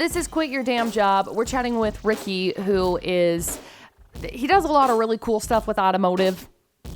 This is Quit Your Damn Job. We're chatting with Ricky, he does a lot of really cool stuff with automotive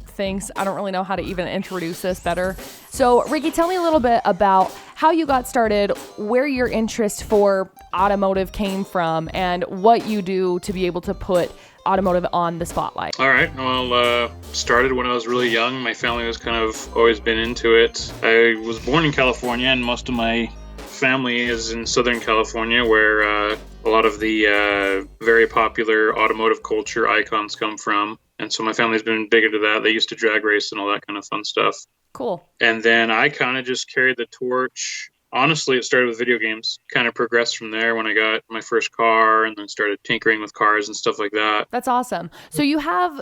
things. I don't really know how to even introduce this better. So, Ricky, tell me a little bit about how you got started, where your interest for automotive came from, and what you do to be able to put automotive on the spotlight. All right. Well, started when I was really young. My family was kind of always been into it. I was born in California, and most of my family is in Southern California, where a lot of the very popular automotive culture icons come from. And so my family's been big into that. They used to drag race and all that kind of fun stuff. Cool. And then I kind of just carried the torch. Honestly, it started with video games, kind of progressed from there when I got my first car and then started tinkering with cars and stuff like that. That's awesome. So you have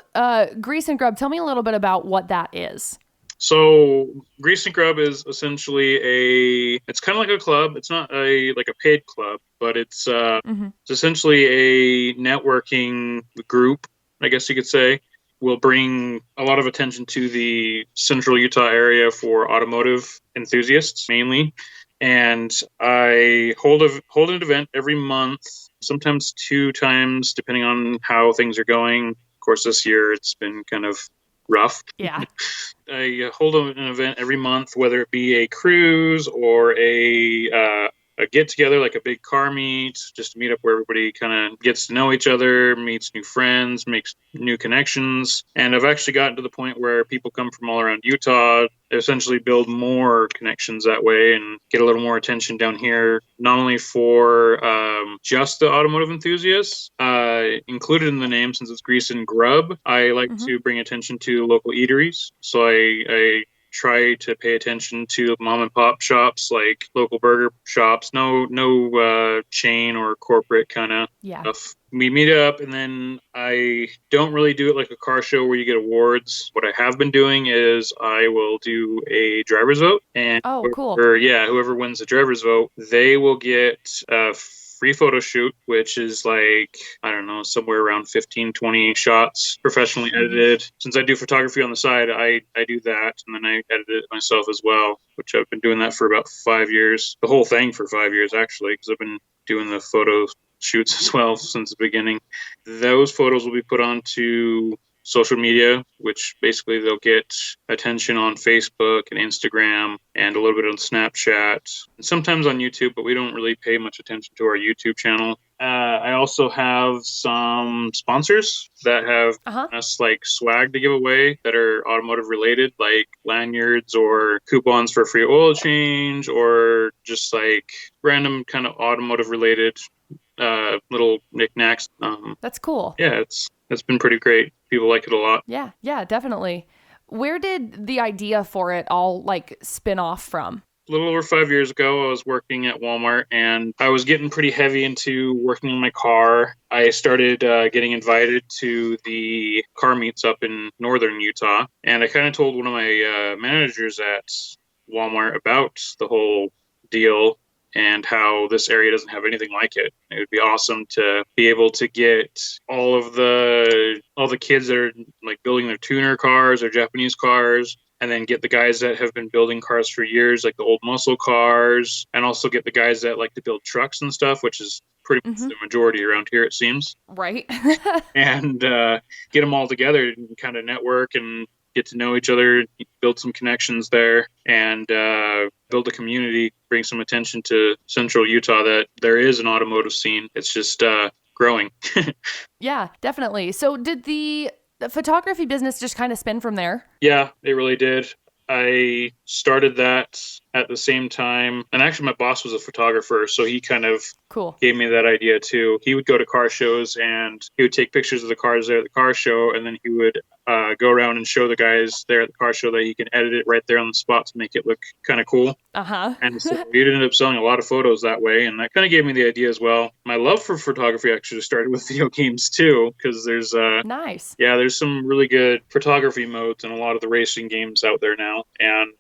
Grease and Grub. Tell me a little bit about what that is. So Grease and Grub is essentially it's kind of like a club. It's not like a paid club, but it's essentially a networking group, I guess you could say. Will bring a lot of attention to the central Utah area for automotive enthusiasts mainly. And I hold an event every month, sometimes 2 times, depending on how things are going. Of course, this year it's been kind of rough. Yeah. I hold an event every month, whether it be a cruise or a get together, like a big car meet, just to meet up where everybody kind of gets to know each other, meets new friends, makes new connections. And I've actually gotten to the point where people come from all around Utah, essentially build more connections that way and get a little more attention down here, not only for just the automotive enthusiasts, included in the name since it's Grease and Grub. I like to bring attention to local eateries. So I try to pay attention to mom and pop shops, like local burger shops, no chain or corporate kind of stuff. We meet up, and then I don't really do it like a car show where you get awards. What I have been doing is I will do a driver's vote, and whoever wins the driver's vote, they will get a free photo shoot, which is like, I don't know, somewhere around 15-20 shots, professionally edited. Since I do photography on the side, I do that, and then I edit it myself as well, which I've been doing that for about 5 years. The whole thing for 5 years, actually, because I've been doing the photo shoots as well since the beginning. Those photos will be put onto social media, which basically they'll get attention on Facebook and Instagram and a little bit on Snapchat and sometimes on YouTube, but we don't really pay much attention to our YouTube channel. I also have some sponsors that have us like swag to give away that are automotive related, like lanyards or coupons for free oil change or just like random kind of automotive related little knickknacks. That's cool. Yeah, it's been pretty great. People like it a lot. Yeah, definitely. Where did the idea for it all like spin off from? A little over 5 years ago, I was working at Walmart and I was getting pretty heavy into working on my car. I started getting invited to the car meets up in northern Utah. And I kind of told one of my managers at Walmart about the whole deal and how this area doesn't have anything like it. It would be awesome to be able to get all the kids that are like building their tuner cars or Japanese cars, and then get the guys that have been building cars for years, like the old muscle cars, and also get the guys that like to build trucks and stuff, which is pretty much the majority around here, it seems. Right. And get them all together and kind of network and get to know each other, build some connections there, and build a community, bring some attention to central Utah that there is an automotive scene. It's just growing. Yeah, definitely. So did the photography business just kind of spin from there? Yeah, it really did. I started that at the same time. And actually, my boss was a photographer, so he kind of gave me that idea too. He would go to car shows and he would take pictures of the cars there at the car show, and then he would go around and show the guys there at the car show that he can edit it right there on the spot to make it look kind of cool. And so we ended up selling a lot of photos that way, and that kind of gave me the idea as well. My love for photography actually started with video games too, because there's there's some really good photography modes in a lot of the racing games out there now, and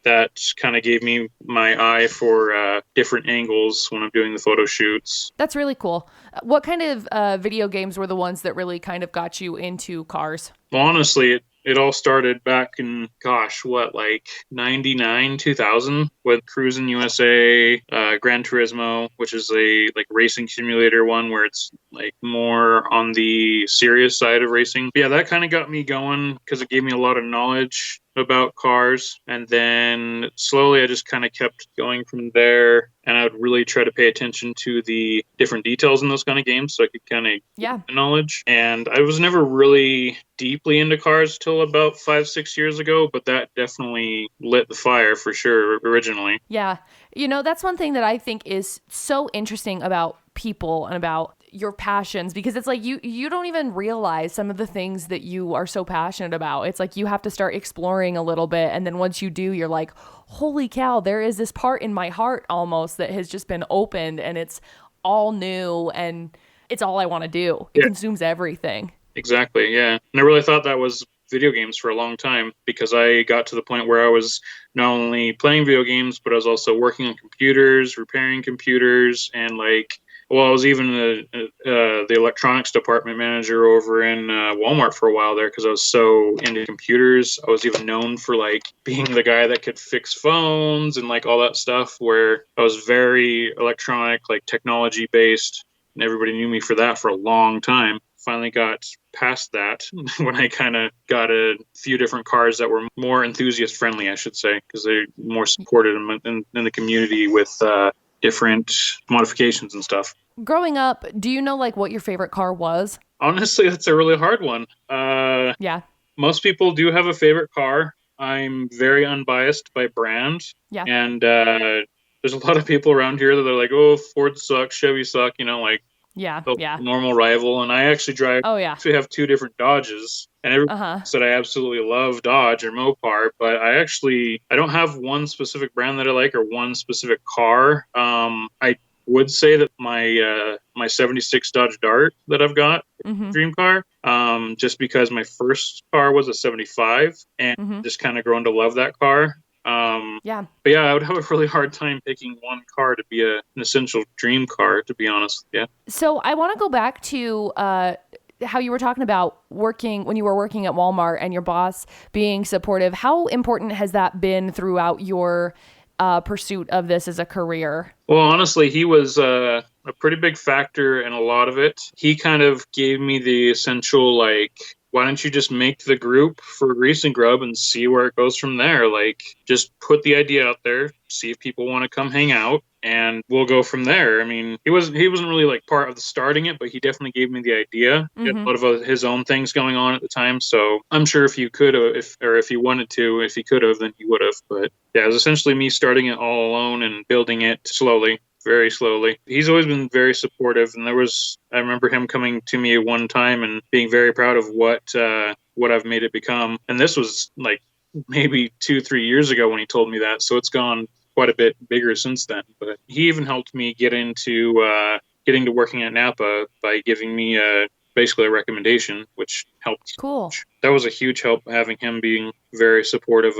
that kind of gave me my eye for different angles when I'm doing the photo shoots. That's really cool. What kind of video games were the ones that really kind of got you into cars? Well, honestly, It all started back in, gosh, what, like 99, 2000 with Cruisin' USA, Gran Turismo, which is a like racing simulator one where it's like more on the serious side of racing. But yeah, that kind of got me going because it gave me a lot of knowledge about cars. And then slowly I just kind of kept going from there. And I would really try to pay attention to the different details in those kind of games so I could kind of Yeah. the knowledge. And I was never really deeply into cars till about 5, 6 years ago, but that definitely lit the fire for sure originally. Yeah. That's one thing that I think is so interesting about people and about your passions, because it's like you don't even realize some of the things that you are so passionate about. It's like you have to start exploring a little bit, and then once you do, you're like, holy cow, there is this part in my heart almost that has just been opened, and it's all new, and it's all I want to do. It consumes everything. Exactly, yeah. And I really thought that was video games for a long time because I got to the point where I was not only playing video games, but I was also working on computers, repairing computers, and I was even the electronics department manager over in Walmart for a while there because I was so into computers. I was even known for like being the guy that could fix phones and like all that stuff where I was very electronic, like technology based, and everybody knew me for that for a long time. Finally got past that when I kind of got a few different cars that were more enthusiast friendly, I should say, because they're more supported in the community with different modifications and stuff. Growing up, do you know like what your favorite car was? Honestly, that's a really hard one. Yeah. Most people do have a favorite car. I'm very unbiased by brand. Yeah. And there's a lot of people around here that are like, oh, Ford sucks, Chevy suck, like Yeah. the Yeah. normal rival. And I Oh yeah. actually have two different Dodges. And everybody Uh-huh. said I absolutely love Dodge or Mopar, but I don't have one specific brand that I like or one specific car. I would say that my 76 Dodge Dart that I've got, Mhm. dream car, just because my first car was a 75 and Mhm. just kind of grown to love that car. Yeah. But yeah, I would have a really hard time picking one car to be an essential dream car, to be honest. Yeah. So I want to go back to how you were talking about working when you were working at Walmart and your boss being supportive. How important has that been throughout your pursuit of this as a career? Well, honestly, he was a pretty big factor in a lot of it. He kind of gave me the essential, like, why don't you just make the group for Grease and Grub and see where it goes from there? Like, just put the idea out there, see if people want to come hang out, and we'll go from there. I mean, he wasn't really like part of the starting it, but he definitely gave me the idea. He had a lot of his own things going on at the time, so I'm sure if he could have, if he wanted to, if he could have, then he would have. But yeah, it was essentially me starting it all alone and building it slowly. Very slowly. He's always been very supportive, and I remember him coming to me one time and being very proud of what I've made it become. And this was like maybe 2, 3 years ago when he told me that, so it's gone quite a bit bigger since then. But he even helped me get into getting to working at Napa by giving me basically a recommendation, which helped. Cool. That was a huge help, having him being very supportive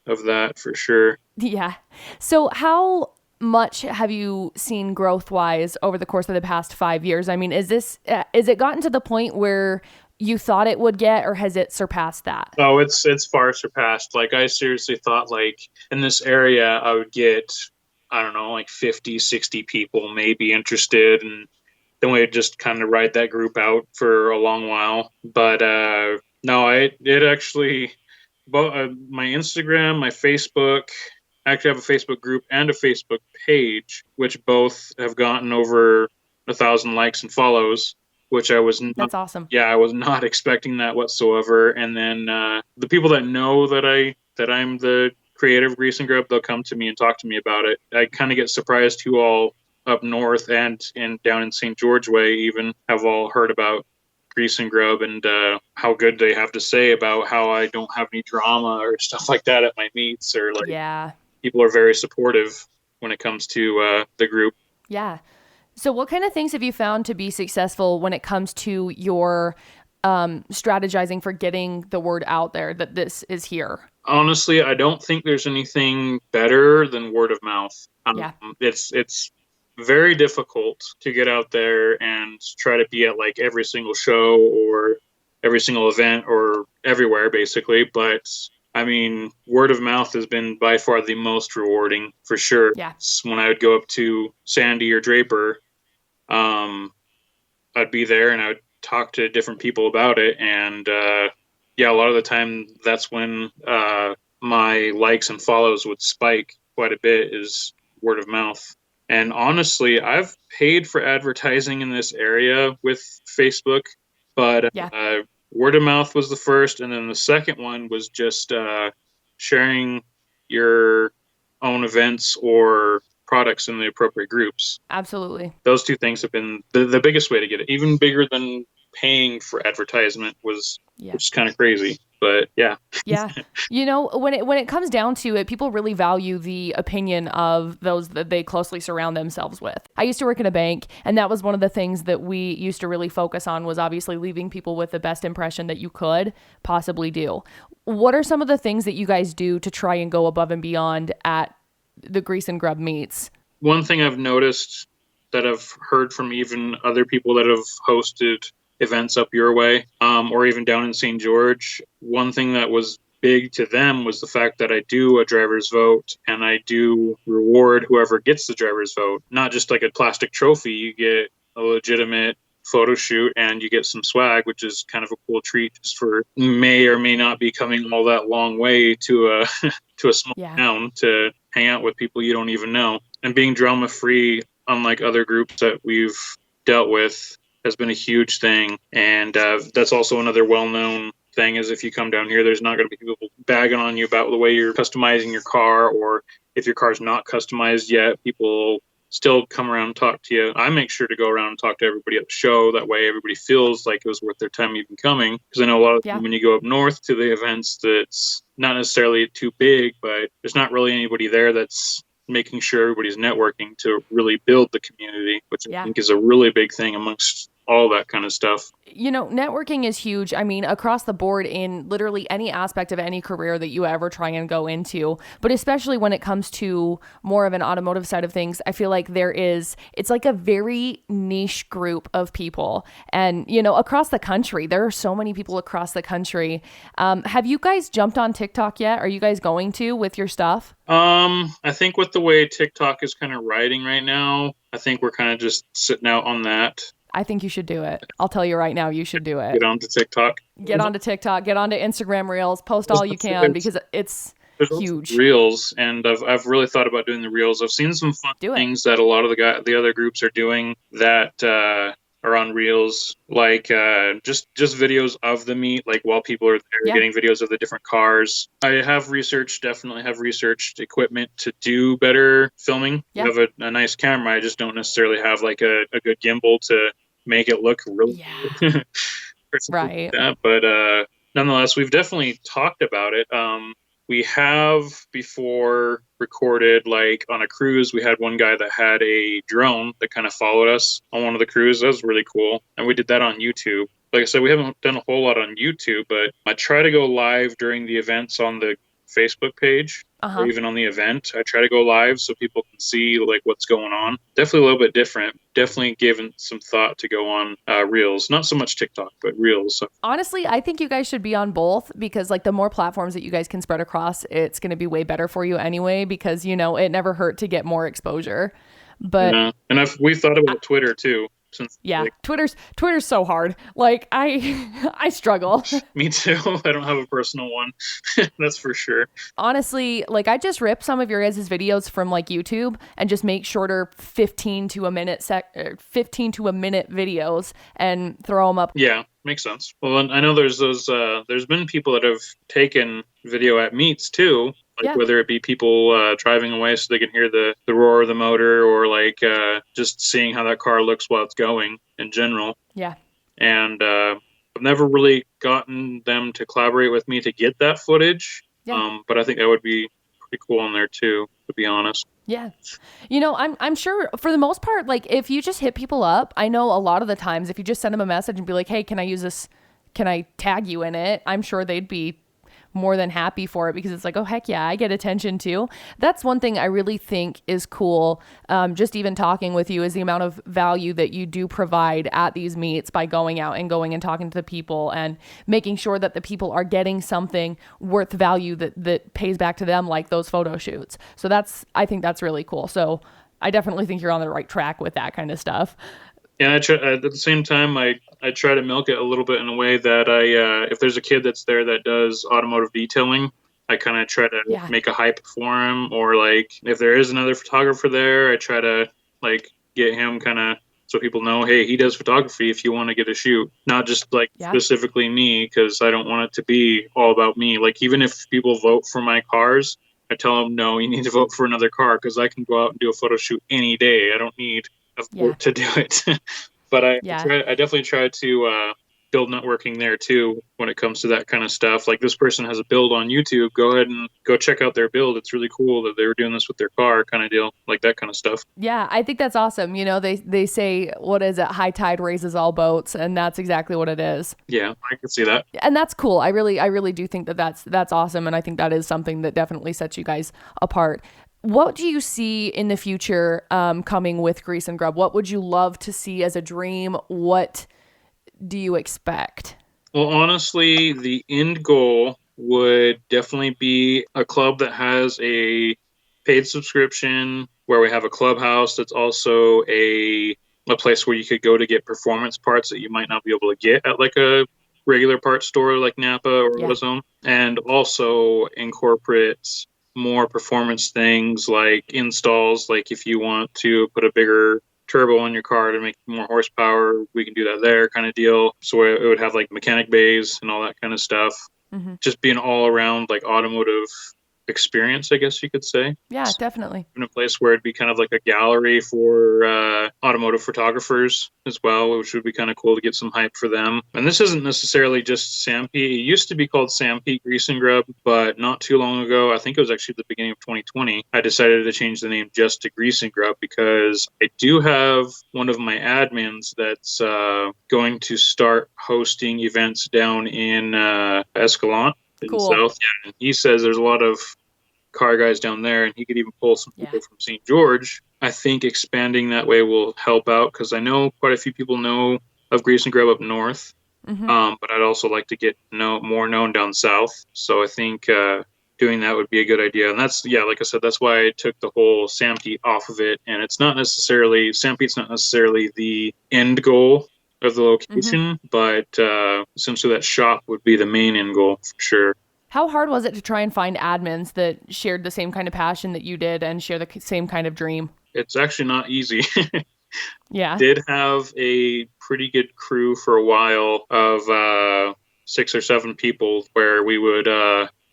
of that for sure. Yeah. So how much have you seen growth wise over the course of the past 5 years? I mean, is it gotten to the point where you thought it would get, or has it surpassed that? Oh, it's far surpassed. Like, I seriously thought like in this area I would get, I don't know, like 50, 60 people maybe interested, and then we'd just kind of ride that group out for a long while. But no, it actually, both my Instagram, my Facebook. I actually have a Facebook group and a Facebook page, which both have gotten over 1,000 likes and follows, which That's awesome. yeah, I was not expecting that whatsoever. And then the people that know that I'm the creator of Grease and Grub, they'll come to me and talk to me about it. I kind of get surprised who all up north and down in St. George way even have all heard about Grease and Grub and how good they have to say about how I don't have any drama or stuff like that at my meets, or like, Yeah. people are very supportive when it comes to the group. Yeah. So what kind of things have you found to be successful when it comes to your strategizing for getting the word out there that this is here? Honestly, I don't think there's anything better than word of mouth. Yeah. It's very difficult to get out there and try to be at like every single show or every single event or everywhere basically, but I mean, word of mouth has been by far the most rewarding for sure. Yeah. When I would go up to Sandy or Draper, I'd be there and I would talk to different people about it. And yeah, a lot of the time that's when my likes and follows would spike quite a bit, is word of mouth. And honestly, I've paid for advertising in this area with Facebook, but Yeah. word of mouth was the first. And then the second one was just sharing your own events or products in the appropriate groups. Absolutely. Those two things have been the biggest way to get it. Even bigger than paying for advertisement was, which is kind of crazy. But yeah. Yeah. You know, when it comes down to it, people really value the opinion of those that they closely surround themselves with. I used to work in a bank, and that was one of the things that we used to really focus on, was obviously leaving people with the best impression that you could possibly do. What are some of the things that you guys do to try and go above and beyond at the Grease and Grub meets? One thing I've noticed that I've heard from even other people that have hosted events up your way, or even down in St. George, one thing that was big to them was the fact that I do a driver's vote and I do reward whoever gets the driver's vote. Not just like a plastic trophy, you get a legitimate photo shoot and you get some swag, which is kind of a cool treat just for may or may not be coming all that long way to a to a small town to hang out with people you don't even know. And being drama free, unlike other groups that we've dealt with, has been a huge thing. And that's also another well-known thing, is if you come down here, there's not going to be people bagging on you about the way you're customizing your car, or if your car's not customized yet, people still come around and talk to you. I make sure to go around and talk to everybody at the show. That way everybody feels like it was worth their time even coming. Because I know a lot of them, when you go up north to the events, that's not necessarily too big, but there's not really anybody there that's making sure everybody's networking to really build the community, which I think is a really big thing amongst all that kind of stuff. You know, networking is huge. I mean, across the board in literally any aspect of any career that you ever try and go into, but especially when it comes to more of an automotive side of things, I feel like it's like a very niche group of people. And, you know, across the country, there are so many people across the country. Have you guys jumped on TikTok yet? Are you guys going to with your stuff? I think with the way TikTok is kind of riding right now, I think we're kind of just sitting out on that. I think you should do it. I'll tell you right now, you should do it. Get onto TikTok. Get onto TikTok. Get onto Instagram Reels. Post all you can, because it's huge. Reels, and I've really thought about doing the Reels. I've seen some fun things that a lot of the other groups are doing that are on Reels, like just videos of the meet, like while people are there, getting videos of the different cars. I definitely have researched equipment to do better filming. I have a nice camera. I just don't necessarily have like a good gimbal to make it look really good. Right. Like that. But nonetheless, we've definitely talked about it. We have before recorded, like on a cruise, we had one guy that had a drone that kind of followed us on one of the cruises. That was really cool. And we did that on YouTube. Like I said, we haven't done a whole lot on YouTube, but I try to go live during the events on the Facebook page, or even on the event. I try to go live so people can see like what's going on. Definitely a little bit different. Definitely given some thought to go on Reels. Not so much TikTok, but Reels. Honestly, I think you guys should be on both, because like the more platforms that you guys can spread across, it's going to be way better for you anyway, because, you know, it never hurt to get more exposure. But and we've thought about Twitter too. Twitter's so hard. Like I struggle. Me too. I don't have a personal one. That's for sure. Honestly, like I just rip some of your guys' videos from like YouTube and just make shorter 15 to a minute videos and throw them up. Yeah, makes sense. Well, I know there's there's been people that have taken video at meets too. Like whether it be people driving away so they can hear the roar of the motor, or like just seeing how that car looks while it's going in general. Yeah. And I've never really gotten them to collaborate with me to get that footage. Yeah. But I think that would be pretty cool on there too, to be honest. Yeah. You know, I'm sure for the most part, like if you just hit people up, I know a lot of the times if you just send them a message and be like, hey, can I use this? Can I tag you in it? I'm sure they'd be more than happy for it because it's like, oh, heck yeah, I get attention too. That's one thing I really think is cool. Just even talking with you is the amount of value that you do provide at these meets by going out and going and talking to the people and making sure that the people are getting something worth value that pays back to them, like those photo shoots. So I think that's really cool. So I definitely think you're on the right track with that kind of stuff. Yeah, at the same time, I try to milk it a little bit in a way that if there's a kid that's there that does automotive detailing, I kind of try to Yeah. make a hype for him. Or like if there is another photographer there, I try to like get him kind of so people know, hey, he does photography if you want to get a shoot, not just like Yeah. specifically me, because I don't want it to be all about me. Like even if people vote for my cars, I tell them, no, you need to vote for another car because I can go out and do a photo shoot any day. I don't need a vote to do it. But I definitely try to build networking there too when it comes to that kind of stuff. Like this person has a build on YouTube. Go ahead and go check out their build. It's really cool that they were doing this with their car kind of deal, like that kind of stuff. Yeah, I think that's awesome. You know, they say, what is it? High tide raises all boats. And that's exactly what it is. Yeah, I can see that. And that's cool. I really do think that that's awesome. And I think that is something that definitely sets you guys apart. What do you see in the future coming with Grease and Grub? What would you love to see as a dream? What do you expect? Well, honestly, the end goal would definitely be a club that has a paid subscription where we have a clubhouse that's also a place where you could go to get performance parts that you might not be able to get at like a regular parts store like Napa or AutoZone, and also incorporates more performance things like installs. Like if you want to put a bigger turbo on your car to make more horsepower, we can do that there kind of deal. So it would have like mechanic bays and all that kind of stuff. Mm-hmm. Just being all around like automotive experience, I guess you could say. Yeah, definitely. In a place where it'd be kind of like a gallery for automotive photographers as well, which would be kind of cool to get some hype for them. And this isn't necessarily just Sampe. It used to be called Sampe Grease and Grub, but not too long ago, I think it was actually the beginning of 2020, I decided to change the name just to Grease and Grub because I do have one of my admins that's going to start hosting events down in Escalante in the south. Yeah, and he says there's a lot of car guys down there, and he could even pull some people from St. George. I think expanding that way will help out because I know quite a few people know of Grease and Grub up north, but I'd also like to get more known down south. So I think doing that would be a good idea. And that's, like I said, that's why I took the whole Sampe off of it. And it's not necessarily, Sampe's not necessarily the end goal of the location, but essentially that shop would be the main end goal for sure. How hard was it to try and find admins that shared the same kind of passion that you did and share the same kind of dream? It's actually not easy. Yeah. Did have a pretty good crew for a while of 6 or 7 people where we would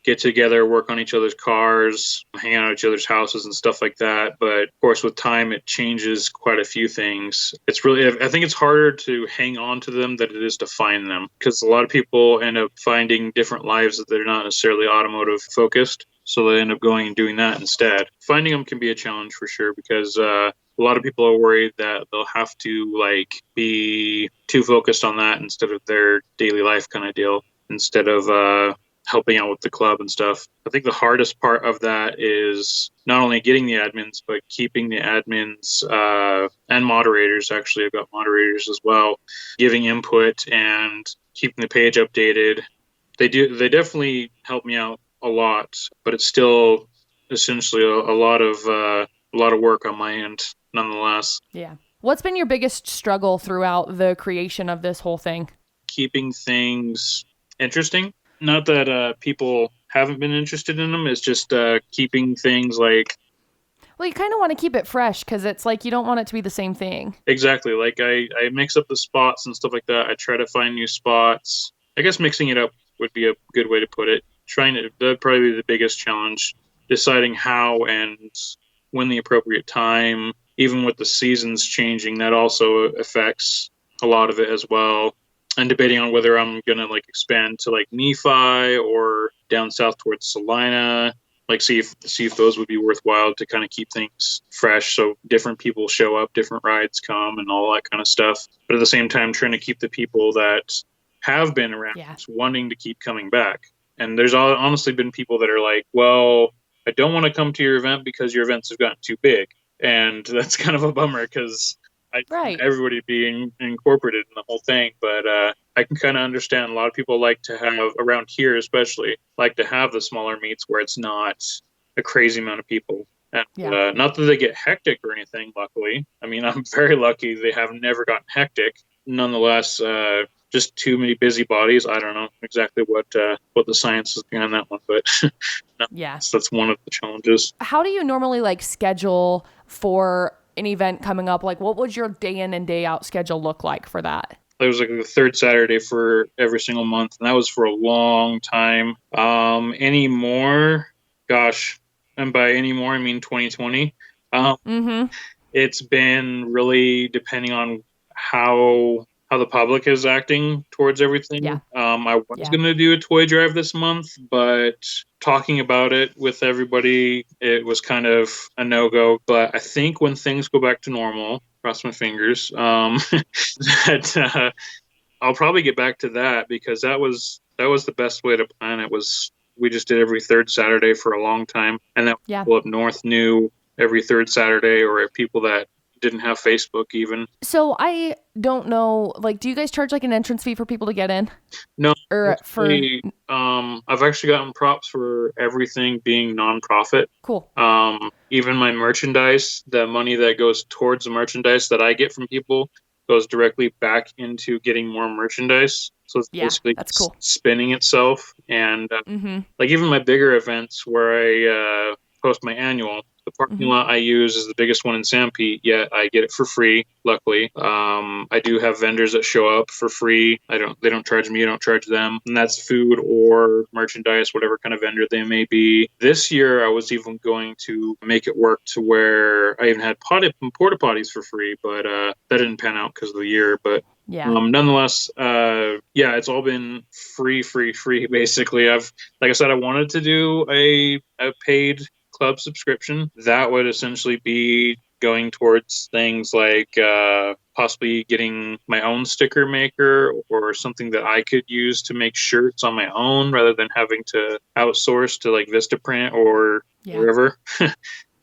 get together, work on each other's cars, hang out at each other's houses and stuff like that. But of course, with time, it changes quite a few things. It's really, I think it's harder to hang on to them than it is to find them because a lot of people end up finding different lives that they're not necessarily automotive focused. So they end up going and doing that instead. Finding them can be a challenge for sure because a lot of people are worried that they'll have to be too focused on that instead of their daily life kind of deal, instead of helping out with the club and stuff. I think the hardest part of that is not only getting the admins, but keeping the admins and moderators. Actually, I've got moderators as well, giving input and keeping the page updated. They definitely help me out a lot, but it's still essentially a lot of work on my end nonetheless. Yeah. What's been your biggest struggle throughout the creation of this whole thing? Keeping things interesting. Not that people haven't been interested in them. It's just keeping things like... Well, you kind of want to keep it fresh because it's like you don't want it to be the same thing. Exactly. Like I mix up the spots and stuff like that. I try to find new spots. I guess mixing it up would be a good way to put it. That'd probably be the biggest challenge. Deciding how and when the appropriate time, even with the seasons changing, that also affects a lot of it as well. And debating on whether I'm going to expand to Nephi or down south towards Salina, see if those would be worthwhile to kind of keep things fresh. So different people show up, different rides come and all that kind of stuff. But at the same time, trying to keep the people that have been around wanting to keep coming back. And there's honestly been people that are like, well, I don't want to come to your event because your events have gotten too big. And that's kind of a bummer because I want Right. everybody being incorporated in the whole thing. But I can kind of understand a lot of people like to have, around here especially, like to have the smaller meets where it's not a crazy amount of people. And Yeah. not that they get hectic or anything, luckily. I mean, I'm very lucky they have never gotten hectic. Nonetheless, just too many busybodies. I don't know exactly what the science is behind that one, but Yeah. that's one of the challenges. How do you normally like schedule for an event coming up? Like, what would your day in and day out schedule look like for that? It was like the third Saturday for every single month, and that was for a long time. Anymore, gosh, and by anymore I mean 2020. Mm-hmm. It's been really depending on how the public is acting towards everything. Yeah. I was Yeah. going to do a toy drive this month, but talking about it with everybody, it was kind of a no-go. But I think when things go back to normal, cross my fingers, that I'll probably get back to that because that was the best way to plan it. Was we just did every third Saturday for a long time, and that Yeah. people up north knew every third Saturday, or people that didn't have Facebook even. So I don't know, like, do you guys charge like an entrance fee for people to get in? No, Or for actually, I've actually gotten props for everything being nonprofit. cool. Even my merchandise, the money that goes towards the merchandise that I get from people goes directly back into getting more merchandise. So it's Yeah, basically that's cool. spinning itself. And Mm-hmm. like even my bigger events where I post my annual, the parking Mm-hmm. lot I use is the biggest one in Sanpete, yet I get it for free, luckily. I do have vendors that show up for free. They don't charge me, I don't charge them. And that's food or merchandise, whatever kind of vendor they may be. This year I was even going to make it work to where I even had porta potties for free, but that didn't pan out because of the year. But Yeah. nonetheless, yeah, it's all been free, basically. Like I said, I wanted to do a paid club subscription. That would essentially be going towards things like possibly getting my own sticker maker or something that I could use to make shirts on my own rather than having to outsource to like Vistaprint or Yeah. wherever.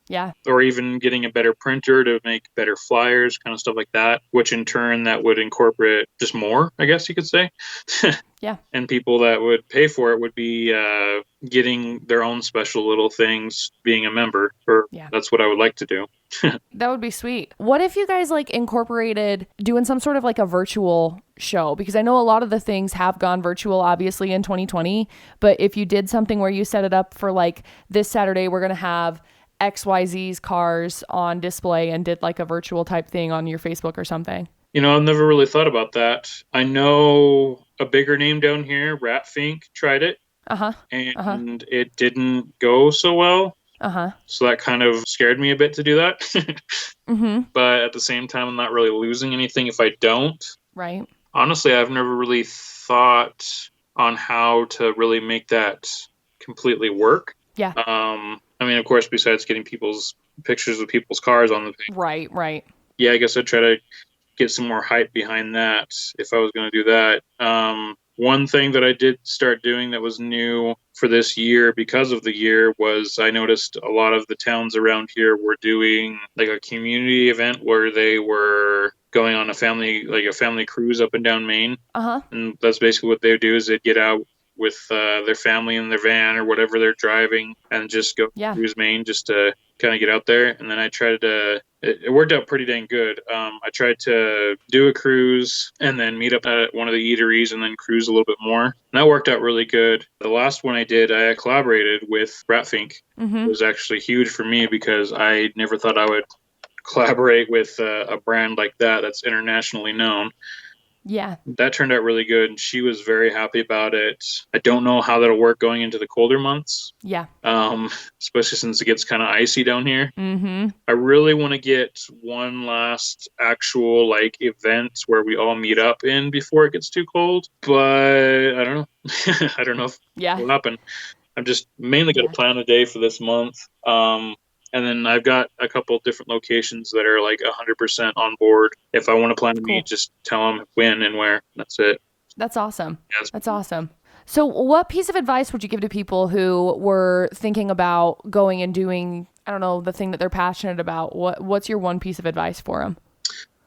Yeah. Or even getting a better printer to make better flyers, kind of stuff like that, which in turn that would incorporate just more, I guess you could say. Yeah. And people that would pay for it would be getting their own special little things being a member. Or Yeah. that's what I would like to do. That would be sweet. What if you guys like incorporated doing some sort of like a virtual show? Because I know a lot of the things have gone virtual, obviously, in 2020. But if you did something where you set it up for like this Saturday, we're going to have XYZ's cars on display and did like a virtual type thing on your Facebook or something. I've never really thought about that. I know a bigger name down here, Ratfink, tried it. Uh-huh. And it didn't go so well. Uh-huh. So that kind of scared me a bit to do that. Mm-hmm. But at the same time, I'm not really losing anything if I don't. Right. Honestly, I've never really thought on how to really make that completely work. Yeah. I mean, of course, besides getting people's pictures of people's cars on the page. Right. Yeah, I guess I'd try to get some more hype behind that if I was going to do that. One thing that I did start doing that was new for this year because of the year was I noticed a lot of the towns around here were doing like a community event where they were going on a family cruise up and down Maine. Uh-huh. And that's basically what they would do is they'd get out with their family in their van or whatever they're driving and just go cruise Maine just to kind of get out there. And then I tried to it worked out pretty dang good. I tried to do a cruise and then meet up at one of the eateries and then cruise a little bit more. And that worked out really good. The last one I did, I collaborated with Ratfink. Mm-hmm. It was actually huge for me because I never thought I would collaborate with a brand like that that's internationally known. Yeah. That turned out really good, and she was very happy about it. I don't know how that'll work going into the colder months. Yeah. Especially since it gets kind of icy down here. Mm-hmm. I really want to get one last actual like event where we all meet up in before it gets too cold, but I don't know. I don't know if it'll happen. I'm just mainly going to plan a day for this month. And then I've got a couple different locations that are like 100% on board. If I want to plan a meet, just tell them when and where. That's it. That's awesome. Yeah, That's awesome. So what piece of advice would you give to people who were thinking about going and doing, I don't know, the thing that they're passionate about? What's your one piece of advice for them?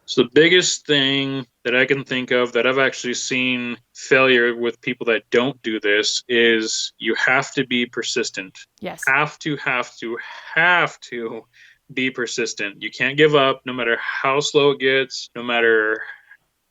So the biggest thing that I can think of that I've actually seen failure with people that don't do this is you have to be persistent. Yes. Have to be persistent. You can't give up no matter how slow it gets, no matter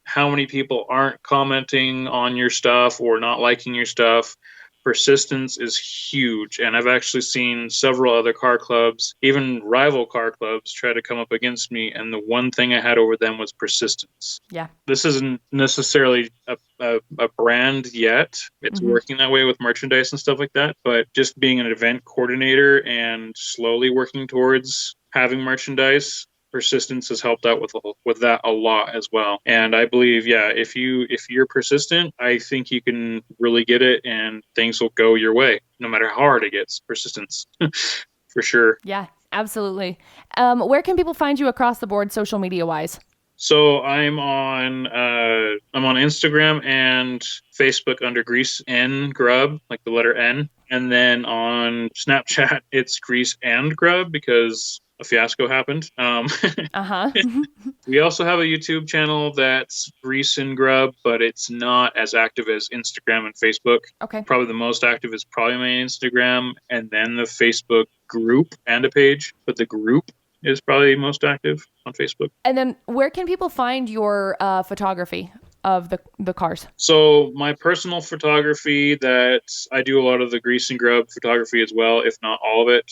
how many people aren't commenting on your stuff or not liking your stuff. Persistence is huge. And I've actually seen several other car clubs, even rival car clubs, try to come up against me. And the one thing I had over them was persistence. Yeah. This isn't necessarily a brand yet. It's working that way with merchandise and stuff like that. But just being an event coordinator and slowly working towards having merchandise, persistence has helped out with that a lot as well. And I believe, if you're persistent, I think you can really get it, and things will go your way no matter how hard it gets. Persistence, for sure. Yeah, absolutely. Where can people find you across the board, social media wise? So I'm on Instagram and Facebook under Grease and Grub, like the letter N, and then on Snapchat it's Grease and Grub because a fiasco happened. We also have a YouTube channel that's Grease and Grub, but it's not as active as Instagram and Facebook. Okay. Probably the most active is probably my Instagram, and then the Facebook group and a page, but the group is probably most active on Facebook. And then where can people find your photography of the cars? So my personal photography, that I do a lot of the Grease and Grub photography as well, if not all of it.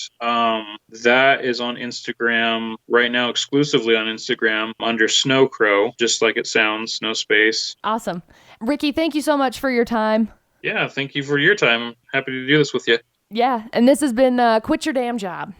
That is on Instagram right now, exclusively on Instagram under Snow Crow, just like it sounds, no space. Awesome. Ricky, thank you so much for your time. Yeah, thank you for your time. I'm happy to do this with you. Yeah, and this has been Quit Your Damn Job.